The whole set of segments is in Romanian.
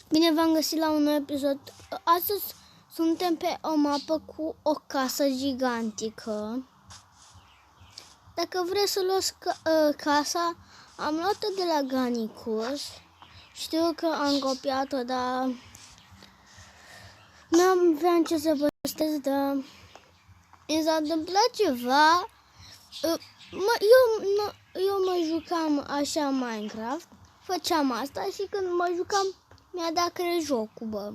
Bine v-am găsit la un nou episod. Astăzi suntem pe o mapă cu o casă gigantică. Dacă vreți să luați casa, am luat-o de la Ganicus. Știu că am copiat-o, dar n-am vreau ce să postez, dar mi s-a întâmplat ceva. Eu mă jucam așa Minecraft, făceam asta și când mă jucam mi-a dat crash jocul, bă.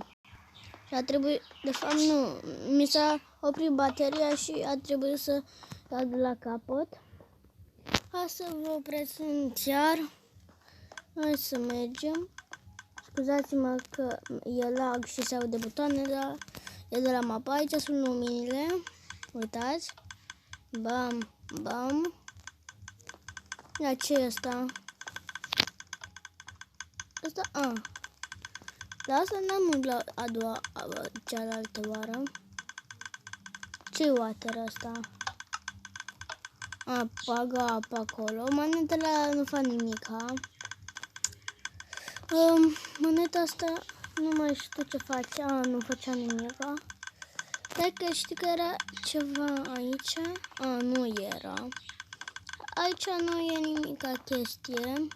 Și a trebuit, de fapt nu, mi s-a oprit bateria și a trebuit să iau de la capăt. Hai să vă prezint iar. Hai să mergem. Scuzați-mă că e lag și se aude butoane, dar e de la mapa. Aici sunt luminile. Uitați. Bam, bam. Ia ce e asta? Asta, dar asta n-am la cealaltă oară. Ce water asta? Bagă apă acolo. Manetele nu fac nimica. Moneta asta nu mai știu ce face. Nu făcea nimica. Dacă știu că era ceva aici. Nu era. Aici nu e nimica chestie.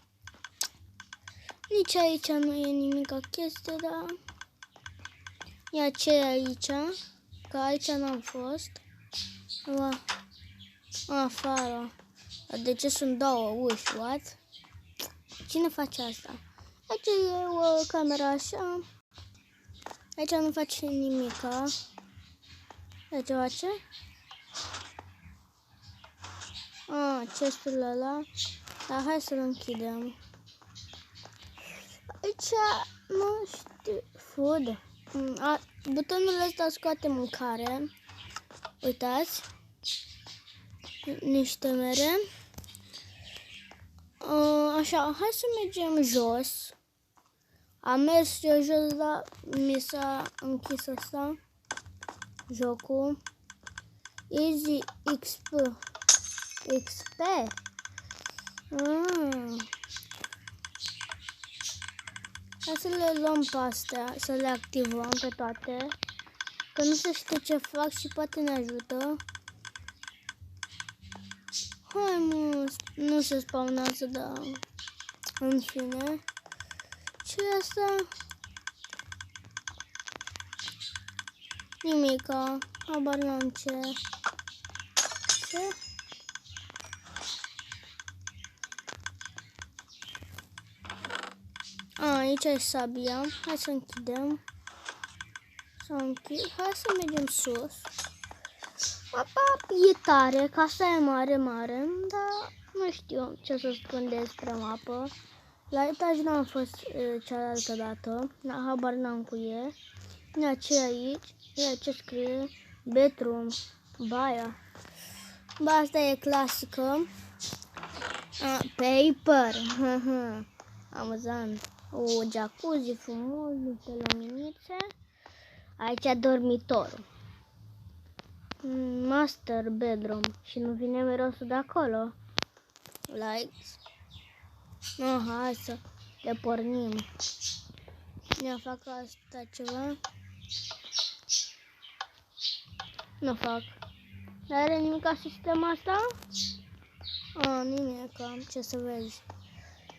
Nici aici nu e nimica chestie, dar... Ia ce e aici? Că aici n-am fost. Afară. De ce sunt două uși? What? Cine face asta? Aici e o cameră așa. Aici nu face nimica. Aici face? Chestul ăla. Dar hai să-l închidem. Aici nu știu. Food. Butonul ăsta scoate mâncare. Uitați. Niște mere. Așa, hai să mergem jos. Am mers eu jos, dar mi s-a închis asta. Jocul. Easy XP. XP. Hai să le luăm pe astea, să le activăm pe toate. Că nu se știe ce fac și poate ne ajută. Hai mă, nu se spawnează, dar în fine. Ce e asta? Nimica, habar n-am ce. Ce? Aici e sabia. Hai să închidem. Hai să mergem sus. Mapa e tare, casa e mare, dar nu știu ce să spun despre mapă. La etaj n-am fost cealaltă dată, habar n-am cu e. Ia ce aici? Ia ce scrie? Bedroom. Baia. Asta e clasică. Paper. Amuzant. O jacuzzi frumos, niște luminițe. Aici dormitorul. Master bedroom. Și nu vine mirosul de acolo. Likes. Hai să le pornim. Ne fac asta ceva. Nu fac. Are nimic ca sistemul asta? Nimic. Ce să vezi.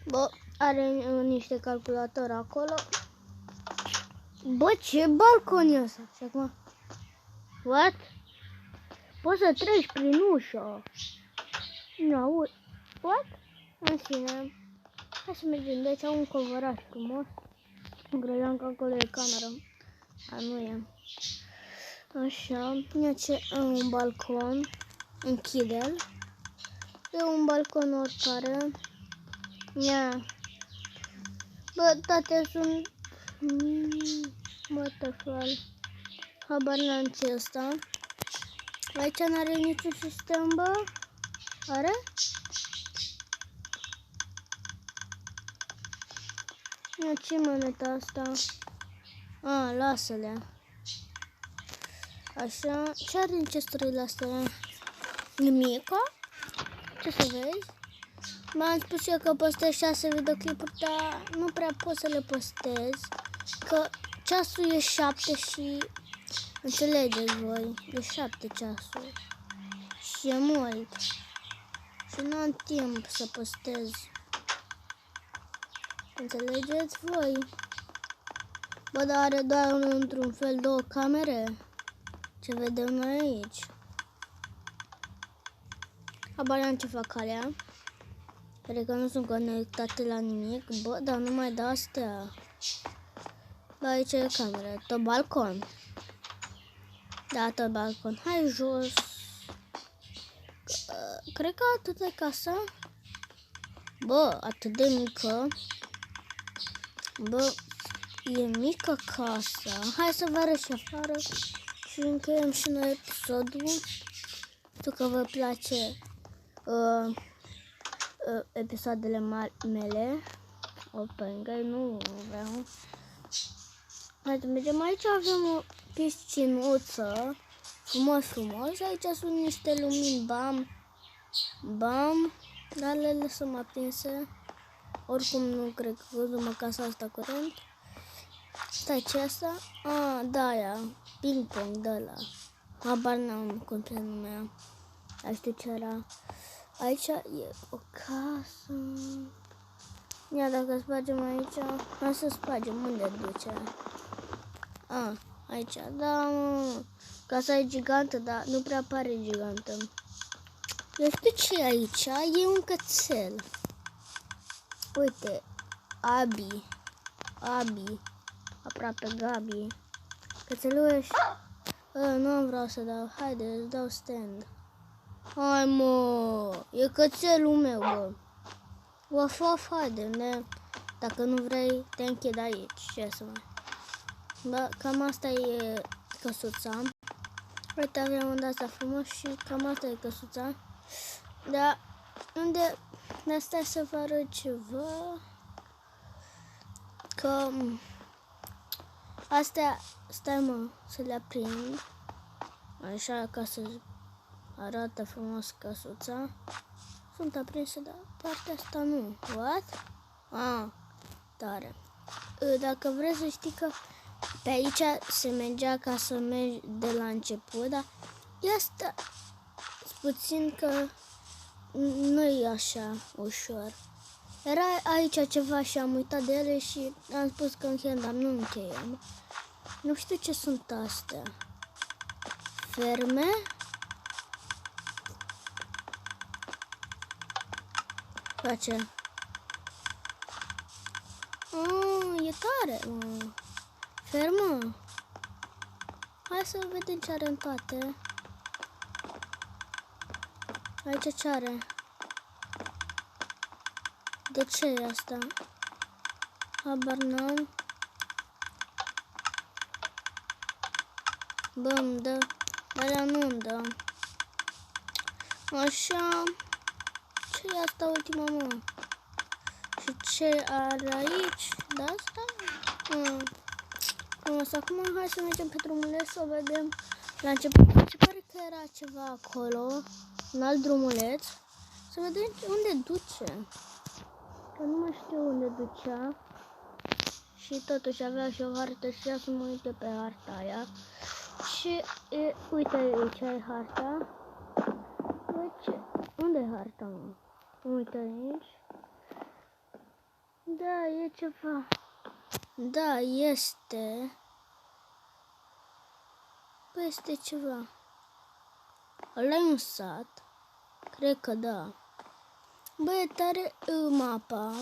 Bă, are niște calculatori acolo. Bă, ce balcon e ăsta? Și acum... What? Poți să treci prin ușă. Nu, what? În fine. Hai să mergem. Deci au un covăraș frumos. Credeam că acolo e camera. Nu e. Așa. Ia ce un balcon. Închide-l. E un balcon oricare. Ia. Bă, toate sunt... What the fuck? Habar n-am ce ăsta. Aici n-are niciun sistem, bă? Are? Ia ce moneta asta? Lasă-le. Așa. Ce are în chesturile astea? Nimica? Ce să vezi? M-am spus eu că postez 6 videoclipuri, dar nu prea pot să le postez. că ceasul e 7 și înțelegeți voi, e 7 ceasul și e mult și nu am timp să postez. Înțelegeți voi? Bă, dar are doar într-un fel 2 camere. Ce vedem noi aici? Habar n-am ce fac alea. Cred că nu sunt conectate la nimic. Bă, dar numai de astea. Bă, aici e camera. Tot balcon. Da, tot balcon. Hai jos. Cred că atât e casa. Bă, atât de mică. Bă, e mică casa. Hai să vă arăt și afară. Și încheiem și noi episodul. Știu că vă place episoadele mele. Open Game, nu vreau. Hai să mergem aici, avem o piscinuță. Frumos. Aici sunt niște lumini, bam. Dar le lăsăm aprinse. Oricum nu cred că numai casa asta curent. Stai, ce asta? Da, aia. Ping-pong de ăla. Habar n-am cum se numea. Dar știu ce era. Aici e o casă. Ia, dacă spargem aici. Hai să spargem. Unde duce? Aici. Da, casa e gigantă, dar nu prea pare gigantă. Eu știu ce e aici. E un cățel. Uite. Abi. Aproape Gabi. Cățeluș. Nu vreau să dau. Haide, îți dau stand. Hai, mă. E cățelul meu, bă. Of, haide. Dacă nu vrei, te închid aici. Ce să mai... Bă, cam asta e căsuța. Uite, avem un asta frumos și cam asta e căsuța. Da, unde... De asta să vă arăt ceva. Că... Astea... Stai, mă, să le aprind. Așa, ca să arată frumos căsuța. Sunt aprinse, dar partea asta nu. What? Tare. Dacă vreți să știi că pe aici se mergea ca să mergi de la început, dar e asta puțin că nu e așa ușor. Era aici ceva și am uitat de ele și am spus că încheiem, dar nu încheiem. Nu știu ce sunt astea. Ferme? Face. E tare, mă. Fermă. Hai să vedem ce are în toate. Aici ce are? De ce e asta? Habar n-am. Bă, îmi dă. Dar nu îmi dă. Așa. Ce e asta ultima, mă? Și ce are aici? De asta? Acum hai să mergem pe drumuleț să vedem. La început se pare că era ceva acolo. Un alt drumuleț. Să vedem unde duce. Că nu mai știu unde ducea. Și totuși avea și o hartă și ia să mă uite pe harta aia. Și uite aici e harta. Uite, unde e harta, mă? Uite aici. Da, e ceva. Da, este. Păi este ceva. Ăla e un sat. Cred că da. Bă, e tare mapa.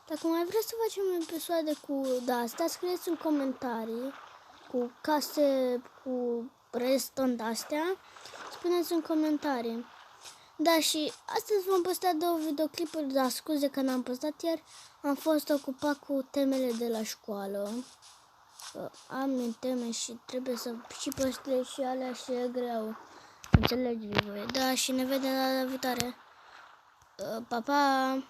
Dacă mai vreți să facem episoade cu de-astea, scrieți în comentarii. Cu case, cu restul de-astea. Spuneți în comentarii. Da, și astăzi vom posta 2 videoclipuri, dar scuze că n-am postat ieri. Am fost ocupat cu temele de la școală. Am teme și trebuie să și postez și alea și e greu. Înțelegeți voi. Da, și ne vedem la viitoare. Pa, pa!